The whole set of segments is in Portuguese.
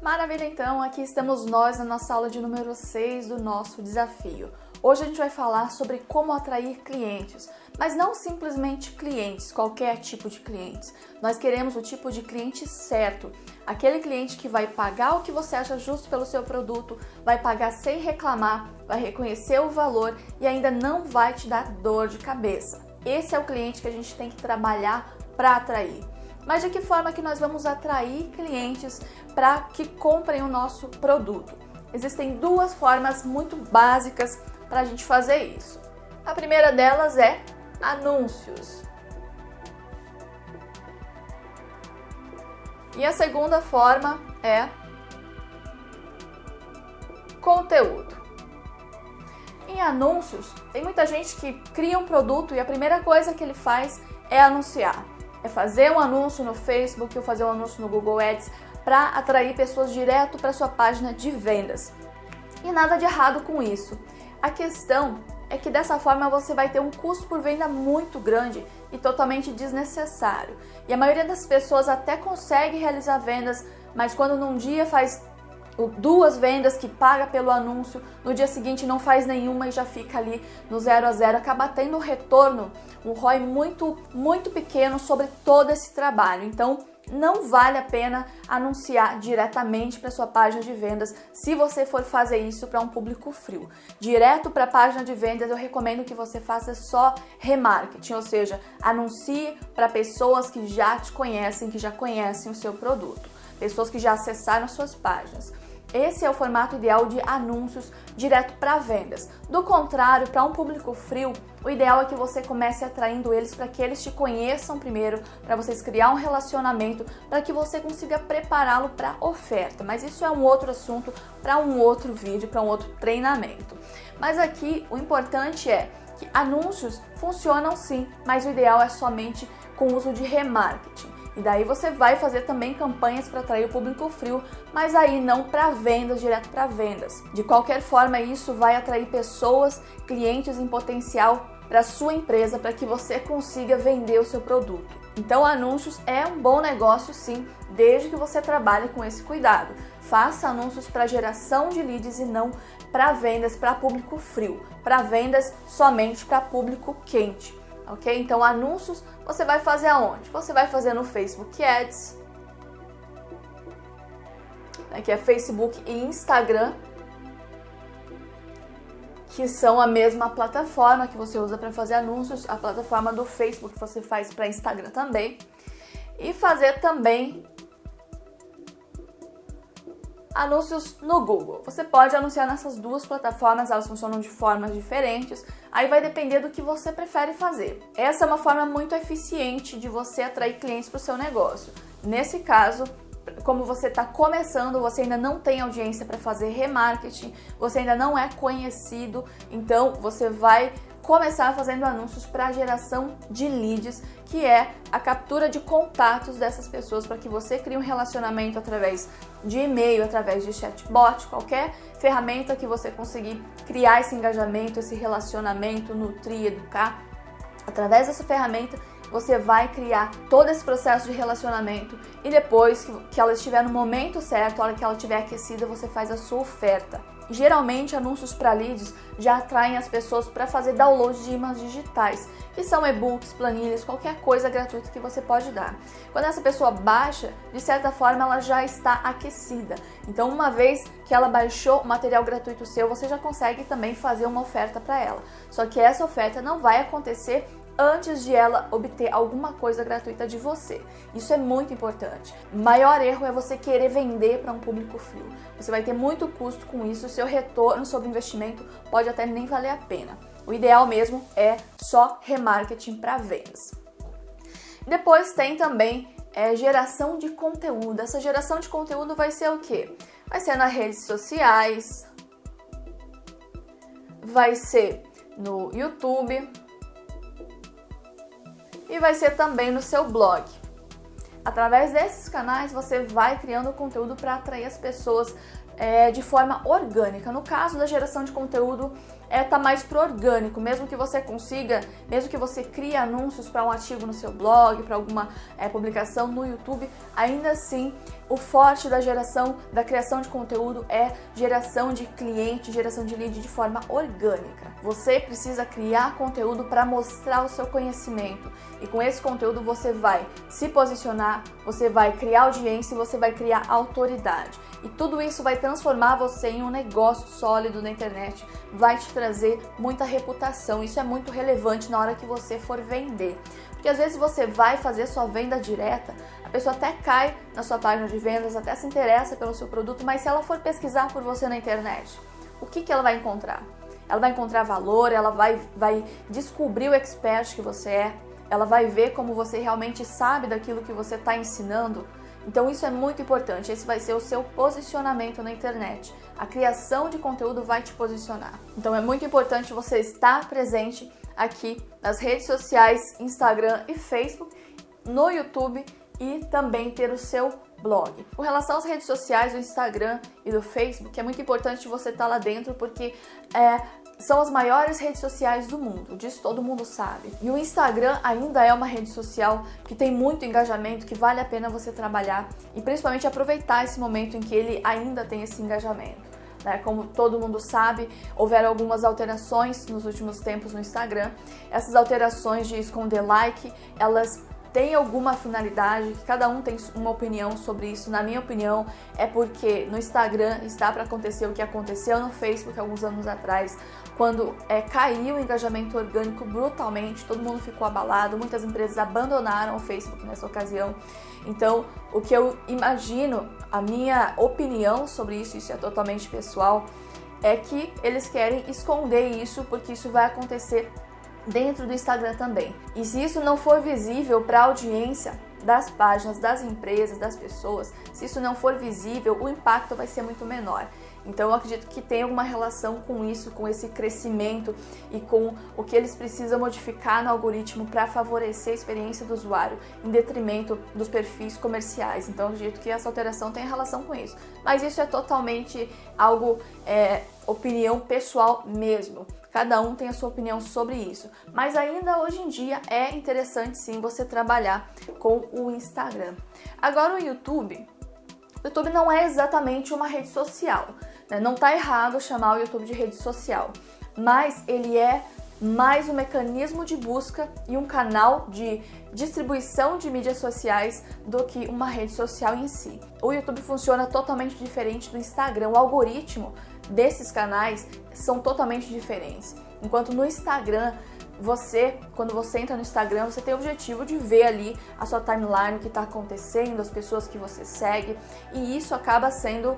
Maravilha, então, aqui estamos nós na nossa aula de número 6 do nosso desafio. Hoje a gente vai falar sobre como atrair clientes, mas não simplesmente clientes, qualquer tipo de clientes. Nós queremos o tipo de cliente certo, aquele cliente que vai pagar o que você acha justo pelo seu produto, vai pagar sem reclamar, vai reconhecer o valor e ainda não vai te dar dor de cabeça. Esse é o cliente que a gente tem que trabalhar para atrair. Mas de que forma que nós vamos atrair clientes para que comprem o nosso produto? Existem duas formas muito básicas para a gente fazer isso. A primeira delas é anúncios. E a segunda forma é conteúdo. Em anúncios, tem muita gente que cria um produto e a primeira coisa que ele faz é anunciar. É fazer um anúncio no Facebook ou fazer um anúncio no Google Ads para atrair pessoas direto para sua página de vendas. E nada de errado com isso. A questão é que dessa forma você vai ter um custo por venda muito grande e totalmente desnecessário. E a maioria das pessoas até consegue realizar vendas, mas quando num dia faz duas vendas que paga pelo anúncio, no dia seguinte não faz nenhuma e já fica ali no 0 a 0, acaba tendo um retorno, um ROI muito pequeno sobre todo esse trabalho. Então, não vale a pena anunciar diretamente para sua página de vendas se você for fazer isso para um público frio. Direto para a página de vendas eu recomendo que você faça só remarketing, ou seja, anuncie para pessoas que já te conhecem, que já conhecem o seu produto, pessoas que já acessaram suas páginas. Esse é o formato ideal de anúncios direto para vendas. Do contrário, para um público frio, o ideal é que você comece atraindo eles para que eles te conheçam primeiro, para vocês criar um relacionamento, para que você consiga prepará-lo para oferta. Mas isso é um outro assunto para um outro vídeo, para um outro treinamento. Mas aqui o importante é que anúncios funcionam sim, mas o ideal é somente com o uso de remarketing. E daí você vai fazer também campanhas para atrair o público frio, mas aí não para vendas, direto para vendas. De qualquer forma, isso vai atrair pessoas, clientes em potencial para sua empresa, para que você consiga vender o seu produto. Então, anúncios é um bom negócio sim, desde que você trabalhe com esse cuidado. Faça anúncios para geração de leads e não para vendas, para público frio. Para vendas, somente para público quente. Ok? Então, anúncios você vai fazer aonde? Você vai fazer no Facebook Ads, que é Facebook e Instagram, que são a mesma plataforma que você usa para fazer anúncios, a plataforma do Facebook você faz para Instagram também, e fazer também anúncios no Google. Você pode anunciar nessas duas plataformas, elas funcionam de formas diferentes, aí vai depender do que você prefere fazer. Essa é uma forma muito eficiente de você atrair clientes para o seu negócio. Nesse caso, como você está começando, você ainda não tem audiência para fazer remarketing, você ainda não é conhecido, então você vai começar fazendo anúncios para geração de leads, que é a captura de contatos dessas pessoas para que você crie um relacionamento através de e-mail, através de chatbot, qualquer ferramenta que você conseguir criar esse engajamento, esse relacionamento, nutrir, educar. Através dessa ferramenta, você vai criar todo esse processo de relacionamento e depois que ela estiver no momento certo, a hora que ela estiver aquecida, você faz a sua oferta. Geralmente, anúncios para leads já atraem as pessoas para fazer download de imãs digitais, que são e-books, planilhas, qualquer coisa gratuita que você pode dar. Quando essa pessoa baixa, de certa forma, ela já está aquecida. Então, uma vez que ela baixou o material gratuito seu, você já consegue também fazer uma oferta para ela. Só que essa oferta não vai acontecer antes de ela obter alguma coisa gratuita de você. Isso é muito importante. O maior erro é você querer vender para um público frio. Você vai ter muito custo com isso, o seu retorno sobre investimento pode até nem valer a pena. O ideal mesmo é só remarketing para vendas. Depois tem também geração de conteúdo. Essa geração de conteúdo vai ser o quê? Vai ser nas redes sociais, vai ser no YouTube, e vai ser também no seu blog. Através desses canais você vai criando conteúdo para atrair as pessoas de forma orgânica. No caso da geração de conteúdo, tá mais pro orgânico, mesmo que você consiga, mesmo que você crie anúncios para um artigo no seu blog, para alguma publicação no YouTube, ainda assim o forte da criação de conteúdo é geração de cliente, geração de lead de forma orgânica. Você precisa criar conteúdo para mostrar o seu conhecimento e com esse conteúdo você vai se posicionar, você vai criar audiência e você vai criar autoridade. E tudo isso vai transformar você em um negócio sólido na internet, vai te trazer muita reputação. Isso é muito relevante na hora que você for vender. Porque às vezes você vai fazer sua venda direta, a pessoa até cai na sua página de vendas, até se interessa pelo seu produto, mas se ela for pesquisar por você na internet, o que ela vai encontrar? Ela vai encontrar valor, ela vai descobrir o expert que você é, ela vai ver como você realmente sabe daquilo que você está ensinando. Então isso é muito importante, esse vai ser o seu posicionamento na internet. A criação de conteúdo vai te posicionar. Então é muito importante você estar presente aqui nas redes sociais, Instagram e Facebook, no YouTube e também ter o seu blog. Com relação às redes sociais, do Instagram e do Facebook, é muito importante você estar lá dentro porque são as maiores redes sociais do mundo, disso todo mundo sabe. E o Instagram ainda é uma rede social que tem muito engajamento, que vale a pena você trabalhar e principalmente aproveitar esse momento em que ele ainda tem esse engajamento. Como todo mundo sabe, houveram algumas alterações nos últimos tempos no Instagram. Essas alterações de esconder like, elas têm alguma finalidade, cada um tem uma opinião sobre isso. Na minha opinião, é porque no Instagram está para acontecer o que aconteceu no Facebook alguns anos atrás, quando caiu o engajamento orgânico brutalmente, todo mundo ficou abalado, muitas empresas abandonaram o Facebook nessa ocasião. Então, o que eu imagino, a minha opinião sobre isso é totalmente pessoal, é que eles querem esconder isso porque isso vai acontecer dentro do Instagram também. E se isso não for visível para a audiência das páginas, das empresas, das pessoas, se isso não for visível, o impacto vai ser muito menor. Então eu acredito que tem alguma relação com isso, com esse crescimento e com o que eles precisam modificar no algoritmo para favorecer a experiência do usuário, em detrimento dos perfis comerciais. Então eu acredito que essa alteração tem relação com isso. Mas isso é totalmente algo, opinião pessoal mesmo. Cada um tem a sua opinião sobre isso. Mas ainda hoje em dia é interessante sim você trabalhar com o Instagram. Agora o YouTube não é exatamente uma rede social, né? Não está errado chamar o YouTube de rede social, mas ele é mais um mecanismo de busca e um canal de distribuição de mídias sociais do que uma rede social em si. O YouTube funciona totalmente diferente do Instagram, o algoritmo desses canais são totalmente diferentes. Enquanto no Instagram, quando você entra no Instagram, você tem o objetivo de ver ali a sua timeline, o que está acontecendo, as pessoas que você segue, e isso acaba sendo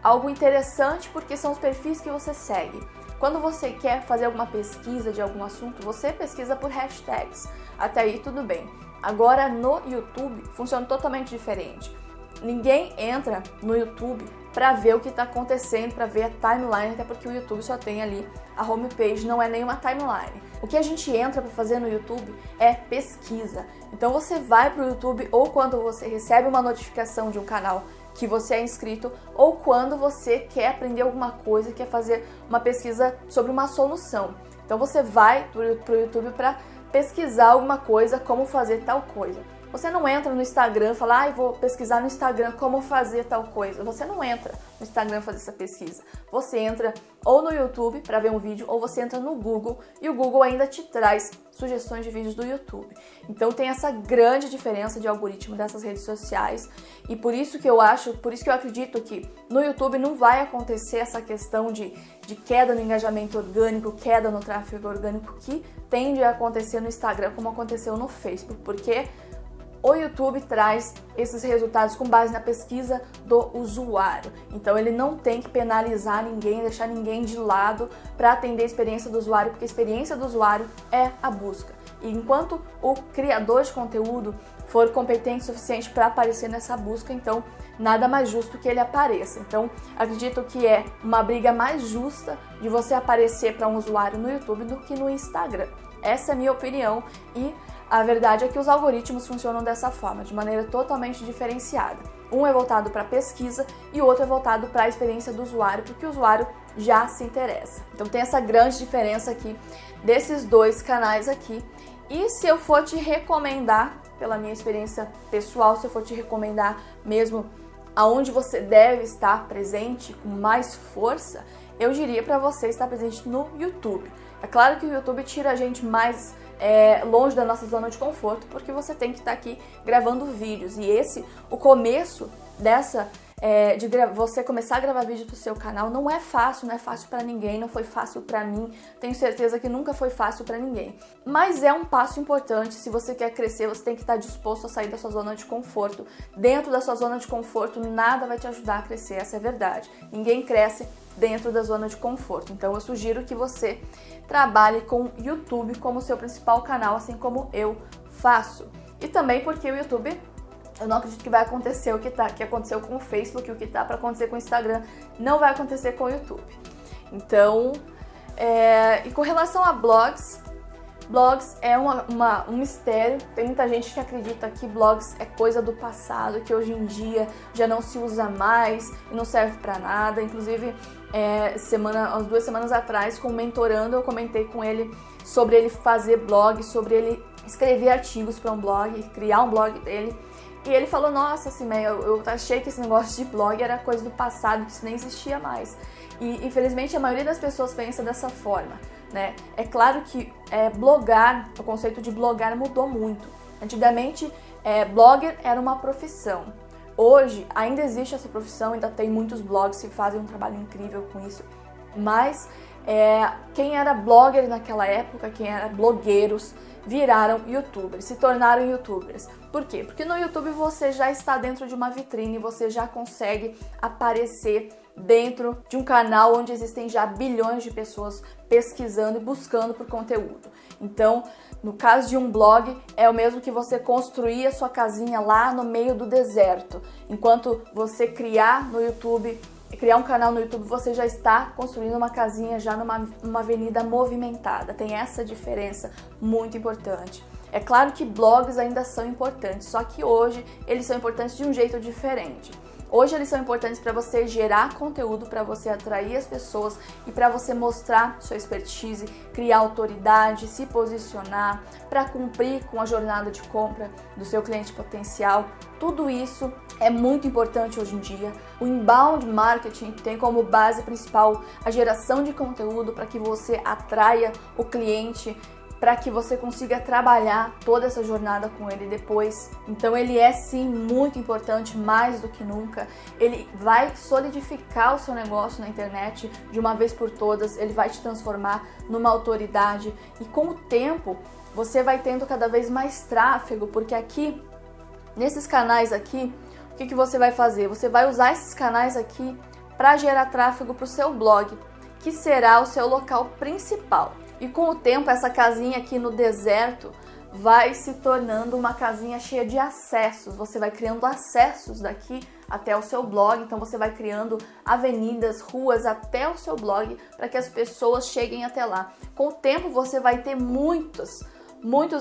algo interessante porque são os perfis que você segue. Quando você quer fazer alguma pesquisa de algum assunto, você pesquisa por hashtags. Até aí tudo bem. Agora no YouTube funciona totalmente diferente. Ninguém entra no YouTube para ver o que está acontecendo, para ver a timeline, até porque o YouTube só tem ali a homepage, não é nenhuma timeline. O que a gente entra para fazer no YouTube é pesquisa. Então você vai para o YouTube ou quando você recebe uma notificação de um canal que você é inscrito, ou quando você quer aprender alguma coisa, quer fazer uma pesquisa sobre uma solução. Então você vai para o YouTube para pesquisar alguma coisa, como fazer tal coisa. Você não entra no Instagram e fala, vou pesquisar no Instagram como fazer tal coisa. Você não entra no Instagram fazer essa pesquisa. Você entra ou no YouTube para ver um vídeo, ou você entra no Google e o Google ainda te traz sugestões de vídeos do YouTube. Então tem essa grande diferença de algoritmo dessas redes sociais e por isso que eu acredito que no YouTube não vai acontecer essa questão de queda no engajamento orgânico, queda no tráfego orgânico que tende a acontecer no Instagram como aconteceu no Facebook, porque o YouTube traz esses resultados com base na pesquisa do usuário. Então ele não tem que penalizar ninguém, deixar ninguém de lado para atender a experiência do usuário, porque a experiência do usuário é a busca. E enquanto o criador de conteúdo for competente o suficiente para aparecer nessa busca, então nada mais justo que ele apareça. Então acredito que é uma briga mais justa de você aparecer para um usuário no YouTube do que no Instagram. Essa é a minha opinião e a verdade é que os algoritmos funcionam dessa forma, de maneira totalmente diferenciada. Um é voltado para pesquisa e o outro é voltado para a experiência do usuário, porque o usuário já se interessa. Então tem essa grande diferença aqui desses dois canais aqui. E se eu for te recomendar, pela minha experiência pessoal, se eu for te recomendar mesmo aonde você deve estar presente com mais força, eu diria para você estar presente no YouTube. É claro que o YouTube tira a gente mais longe da nossa zona de conforto, porque você tem que estar aqui gravando vídeos. E o começo dessa você começar a gravar vídeo pro seu canal não é fácil para ninguém, não foi fácil para mim, tenho certeza que nunca foi fácil para ninguém. Mas é um passo importante. Se você quer crescer, você tem que estar disposto a sair da sua zona de conforto. Dentro da sua zona de conforto, nada vai te ajudar a crescer, essa é a verdade. Ninguém cresce dentro da zona de conforto. Então eu sugiro que você trabalhe com o YouTube como seu principal canal, assim como eu faço. E também porque o YouTube, eu não acredito que vai acontecer o que aconteceu com o Facebook, o que tá para acontecer com o Instagram, não vai acontecer com o YouTube. Então, e com relação a blogs é um mistério. Tem muita gente que acredita que blogs é coisa do passado, que hoje em dia já não se usa mais e não serve para nada. Inclusive, umas 2 semanas atrás, com o Mentorando, eu comentei com ele sobre ele fazer blog, sobre ele escrever artigos para um blog, criar um blog dele. E ele falou, nossa, assim, eu achei que esse negócio de blog era coisa do passado, que isso nem existia mais. E infelizmente a maioria das pessoas pensa dessa forma, né? É claro que blogar, o conceito de blogar mudou muito. Antigamente, blogger era uma profissão. Hoje ainda existe essa profissão, ainda tem muitos blogs que fazem um trabalho incrível com isso. Mas quem era blogger naquela época, quem era blogueiros, viraram youtubers, se tornaram youtubers. Por quê? Porque no YouTube você já está dentro de uma vitrine, você já consegue aparecer dentro de um canal onde existem já bilhões de pessoas pesquisando e buscando por conteúdo. Então, no caso de um blog, é o mesmo que você construir a sua casinha lá no meio do deserto. Enquanto você criar um canal no YouTube, você já está construindo uma casinha já numa avenida movimentada. Tem essa diferença muito importante. É claro que blogs ainda são importantes, só que hoje eles são importantes de um jeito diferente. Hoje eles são importantes para você gerar conteúdo, para você atrair as pessoas e para você mostrar sua expertise, criar autoridade, se posicionar, para cumprir com a jornada de compra do seu cliente potencial. Tudo isso é muito importante hoje em dia. O inbound marketing tem como base principal a geração de conteúdo para que você atraia o cliente, para que você consiga trabalhar toda essa jornada com ele depois. Então ele é sim muito importante, mais do que nunca. Ele vai solidificar o seu negócio na internet de uma vez por todas, ele vai te transformar numa autoridade e com o tempo você vai tendo cada vez mais tráfego, porque aqui, nesses canais aqui, o que você vai fazer? Você vai usar esses canais aqui para gerar tráfego para o seu blog, que será o seu local principal. E com o tempo, essa casinha aqui no deserto vai se tornando uma casinha cheia de acessos. Você vai criando acessos daqui até o seu blog, então você vai criando avenidas, ruas até o seu blog para que as pessoas cheguem até lá. Com o tempo, você vai ter muitos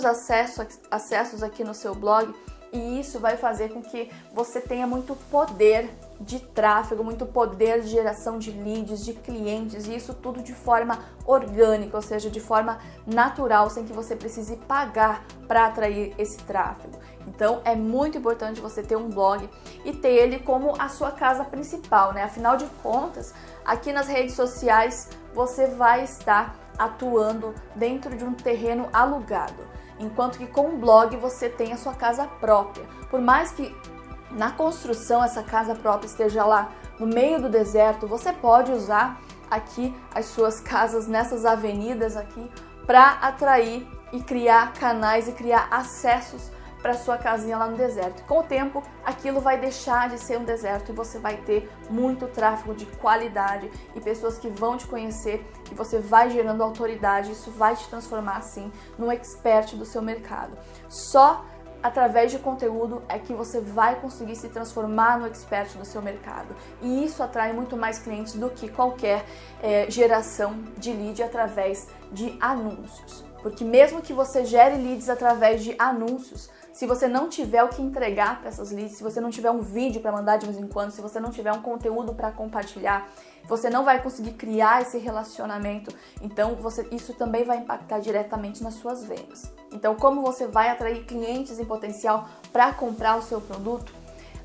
acessos aqui no seu blog e isso vai fazer com que você tenha muito poder de tráfego, muito poder de geração de leads, de clientes, e isso tudo de forma orgânica, ou seja, de forma natural, sem que você precise pagar para atrair esse tráfego. Então é muito importante você ter um blog e ter ele como a sua casa principal, né? Afinal de contas, aqui nas redes sociais você vai estar atuando dentro de um terreno alugado, enquanto que com o blog você tem a sua casa própria. Por mais que na construção essa casa própria esteja lá no meio do deserto, você pode usar aqui as suas casas nessas avenidas aqui para atrair e criar canais e criar acessos para sua casinha lá no deserto. Com o tempo, aquilo vai deixar de ser um deserto e você vai ter muito tráfego de qualidade e pessoas que vão te conhecer e você vai gerando autoridade. Isso vai te transformar assim num expert do seu mercado. Só através de conteúdo é que você vai conseguir se transformar no expert do seu mercado. E isso atrai muito mais clientes do que qualquer geração de lead através de anúncios. Porque mesmo que você gere leads através de anúncios, se você não tiver o que entregar para essas leads, se você não tiver um vídeo para mandar de vez em quando, se você não tiver um conteúdo para compartilhar, você não vai conseguir criar esse relacionamento. Então, isso também vai impactar diretamente nas suas vendas. Então, como você vai atrair clientes em potencial para comprar o seu produto?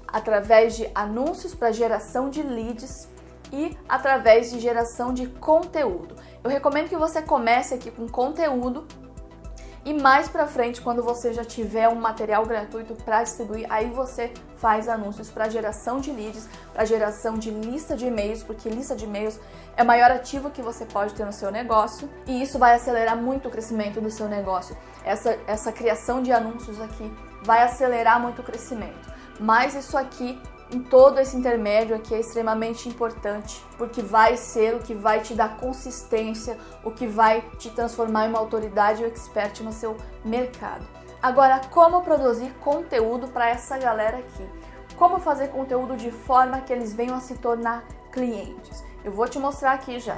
Através de anúncios para geração de leads e através de geração de conteúdo. Eu recomendo que você comece aqui com conteúdo e mais pra frente, quando você já tiver um material gratuito para distribuir, aí você faz anúncios para geração de leads, para geração de lista de e-mails, porque lista de e-mails é o maior ativo que você pode ter no seu negócio e isso vai acelerar muito o crescimento do seu negócio. Essa criação de anúncios aqui vai acelerar muito o crescimento. Mas isso aqui, em todo esse intermédio aqui, é extremamente importante, porque vai ser o que vai te dar consistência, o que vai te transformar em uma autoridade ou expert no seu mercado. Agora, como produzir conteúdo para essa galera aqui? Como fazer conteúdo de forma que eles venham a se tornar clientes? Eu vou te mostrar aqui já.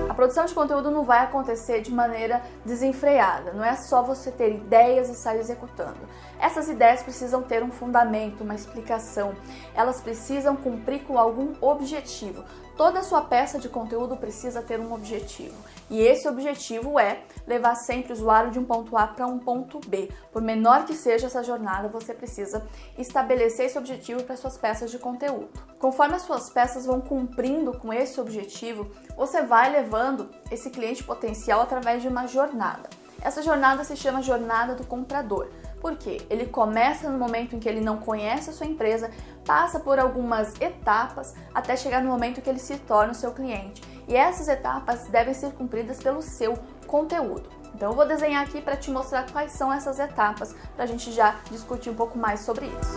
A produção de conteúdo não vai acontecer de maneira desenfreada, não é só você ter ideias e sair executando. Essas ideias precisam ter um fundamento, uma explicação, elas precisam cumprir com algum objetivo. Toda a sua peça de conteúdo precisa ter um objetivo, e esse objetivo é levar sempre o usuário de um ponto A para um ponto B. Por menor que seja essa jornada, você precisa estabelecer esse objetivo para suas peças de conteúdo. Conforme as suas peças vão cumprindo com esse objetivo, você vai levando esse cliente potencial através de uma jornada. Essa jornada se chama jornada do comprador. Por quê? Ele começa no momento em que ele não conhece a sua empresa, passa por algumas etapas até chegar no momento que ele se torna o seu cliente. E essas etapas devem ser cumpridas pelo seu conteúdo. Então eu vou desenhar aqui para te mostrar quais são essas etapas, para a gente já discutir um pouco mais sobre isso.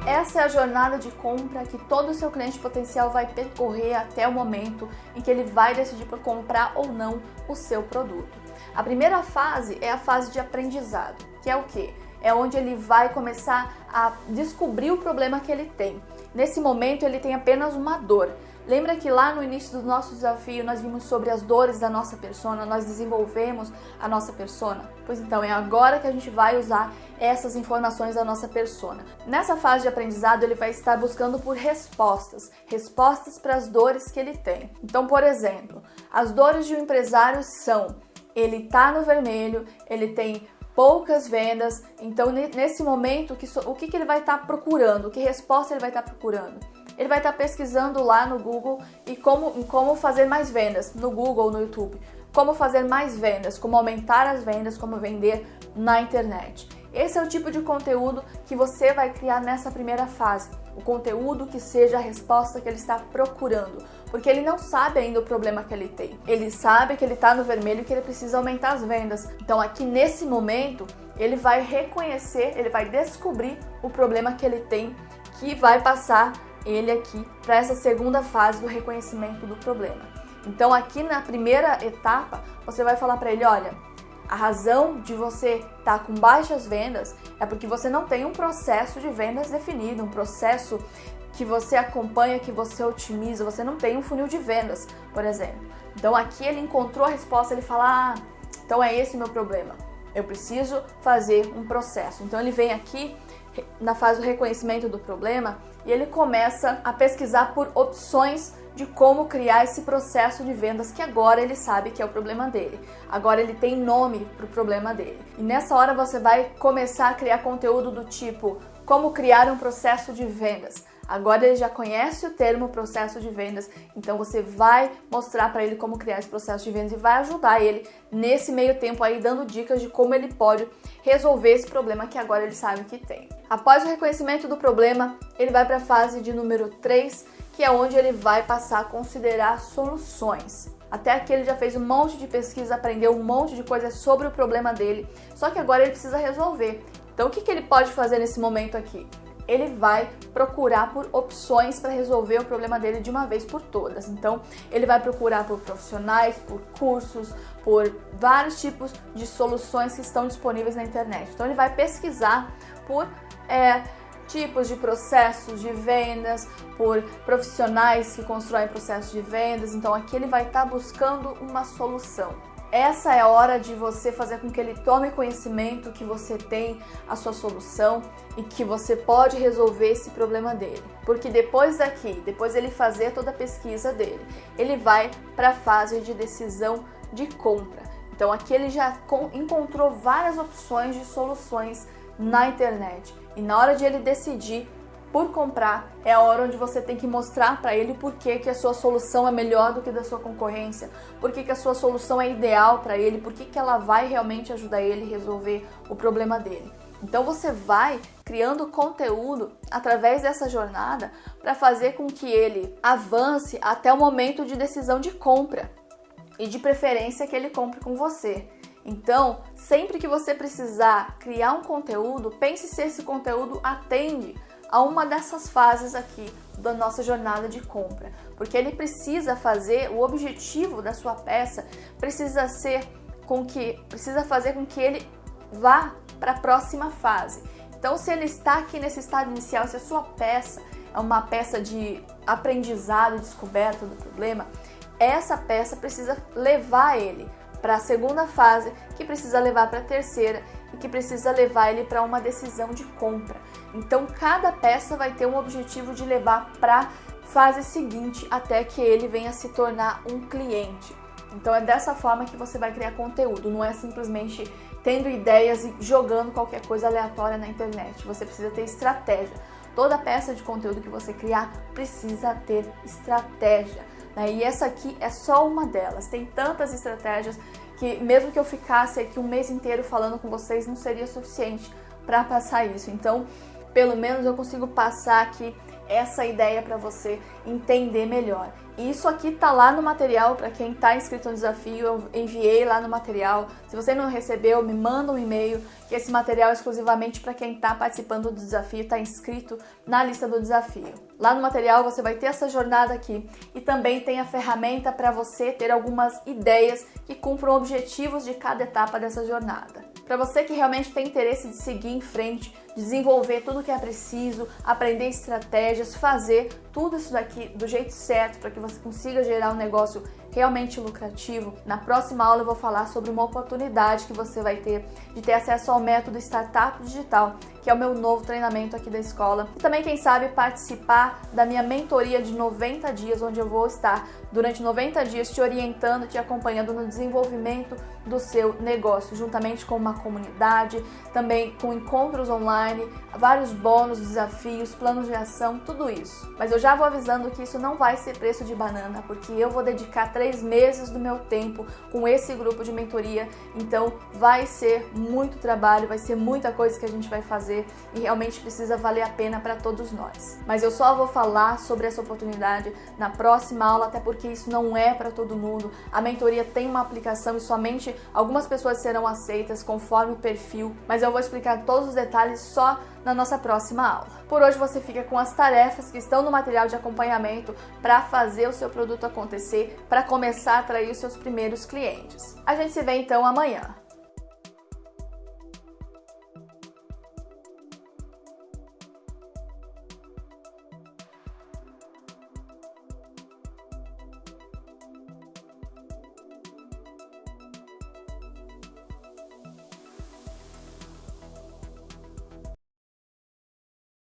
Essa é a jornada de compra que todo o seu cliente potencial vai percorrer até o momento em que ele vai decidir por comprar ou não o seu produto. A primeira fase é a fase de aprendizado, que é o quê? É onde ele vai começar a descobrir o problema que ele tem. Nesse momento ele tem apenas uma dor. Lembra que lá no início do nosso desafio nós vimos sobre as dores da nossa persona, nós desenvolvemos a nossa persona? Pois então, é agora que a gente vai usar essas informações da nossa persona. Nessa fase de aprendizado, ele vai estar buscando por respostas para as dores que ele tem. Então, por exemplo, as dores de um empresário são: ele está no vermelho, ele tem poucas vendas, então nesse momento, o que ele vai estar procurando? Que resposta ele vai estar procurando? Ele vai estar pesquisando lá no Google e como fazer mais vendas, no Google, no YouTube. Como fazer mais vendas, como aumentar as vendas, como vender na internet. Esse é o tipo de conteúdo que você vai criar nessa primeira fase. O conteúdo que seja a resposta que ele está procurando. Porque ele não sabe ainda o problema que ele tem. Ele sabe que ele está no vermelho e que ele precisa aumentar as vendas. Então aqui nesse momento, ele vai reconhecer, ele vai descobrir o problema que ele tem, que vai passar ele aqui para essa segunda fase do reconhecimento do problema. Então aqui na primeira etapa, você vai falar para ele: olha, a razão de você estar com baixas vendas é porque você não tem um processo de vendas definido, um processo que você acompanha, que você otimiza, você não tem um funil de vendas, por exemplo. Então aqui ele encontrou a resposta, ele fala: então é esse o meu problema, eu preciso fazer um processo. Então ele vem aqui na fase do reconhecimento do problema e ele começa a pesquisar por opções de como criar esse processo de vendas que agora ele sabe que é o problema dele. Agora ele tem nome para o problema dele. E nessa hora você vai começar a criar conteúdo do tipo: como criar um processo de vendas. Agora ele já conhece o termo processo de vendas, então você vai mostrar para ele como criar esse processo de vendas e vai ajudar ele nesse meio tempo aí, dando dicas de como ele pode resolver esse problema que agora ele sabe que tem. Após o reconhecimento do problema, ele vai para a fase de número 3, que é onde ele vai passar a considerar soluções. Até aqui ele já fez um monte de pesquisa, aprendeu um monte de coisas sobre o problema dele, só que agora ele precisa resolver. Então o que ele pode fazer nesse momento aqui? ele vai procurar por opções para resolver o problema dele de uma vez por todas. Então, ele vai procurar por profissionais, por cursos, por vários tipos de soluções que estão disponíveis na internet. Então, ele vai pesquisar por tipos de processos de vendas, por profissionais que constroem processos de vendas. Então, aqui ele vai estar buscando uma solução. Essa é a hora de você fazer com que ele tome conhecimento que você tem a sua solução e que você pode resolver esse problema dele. Porque depois ele fazer toda a pesquisa dele, ele vai para a fase de decisão de compra. Então aqui ele já encontrou várias opções de soluções na internet. E na hora de ele decidir por comprar, é a hora onde você tem que mostrar para ele por que a sua solução é melhor do que da sua concorrência, por que a sua solução é ideal para ele, por que ela vai realmente ajudar ele a resolver o problema dele. Então você vai criando conteúdo através dessa jornada para fazer com que ele avance até o momento de decisão de compra e de preferência que ele compre com você. Então, sempre que você precisar criar um conteúdo, pense se esse conteúdo atende a uma dessas fases aqui da nossa jornada de compra, porque ele precisa fazer, o objetivo da sua peça precisa fazer com que ele vá para a próxima fase. Então, se ele está aqui nesse estado inicial, se a sua peça é uma peça de aprendizado, descoberta do problema, essa peça precisa levar ele para a segunda fase, que precisa levar para a terceira e que precisa levar ele para uma decisão de compra. Então, cada peça vai ter um objetivo de levar para a fase seguinte até que ele venha se tornar um cliente. Então, é dessa forma que você vai criar conteúdo, não é simplesmente tendo ideias e jogando qualquer coisa aleatória na internet. Você precisa ter estratégia. Toda peça de conteúdo que você criar precisa ter estratégia. E essa aqui é só uma delas. Tem tantas estratégias que mesmo que eu ficasse aqui um mês inteiro falando com vocês, não seria suficiente para passar isso. Então, pelo menos eu consigo passar aqui essa ideia para você entender melhor. E isso aqui tá lá no material, para quem está inscrito no desafio, eu enviei lá no material. Se você não recebeu, me manda um e-mail, que esse material é exclusivamente para quem está participando do desafio, está inscrito na lista do desafio. Lá no material você vai ter essa jornada aqui e também tem a ferramenta para você ter algumas ideias que cumpram objetivos de cada etapa dessa jornada. Para você que realmente tem interesse de seguir em frente, desenvolver tudo o que é preciso, aprender estratégias, fazer tudo isso daqui do jeito certo para que você consiga gerar um negócio realmente lucrativo. Na próxima aula eu vou falar sobre uma oportunidade que você vai ter de ter acesso ao método Startup Digital, que é o meu novo treinamento aqui da escola. E também, quem sabe, participar da minha mentoria de 90 dias, onde eu vou estar durante 90 dias te orientando, te acompanhando no desenvolvimento do seu negócio, juntamente com uma comunidade, também com encontros online, vários bônus, desafios, planos de ação, tudo isso. Mas eu já vou avisando que isso não vai ser preço de banana, porque eu vou dedicar 3 meses do meu tempo com esse grupo de mentoria, então vai ser muito trabalho, vai ser muita coisa que a gente vai fazer e realmente precisa valer a pena para todos nós. Mas eu só vou falar sobre essa oportunidade na próxima aula, até porque isso não é para todo mundo. A mentoria tem uma aplicação e somente algumas pessoas serão aceitas conforme o perfil, mas eu vou explicar todos os detalhes só na nossa próxima aula. Por hoje você fica com as tarefas que estão no material de acompanhamento para fazer o seu produto acontecer, para começar a atrair os seus primeiros clientes. A gente se vê então amanhã.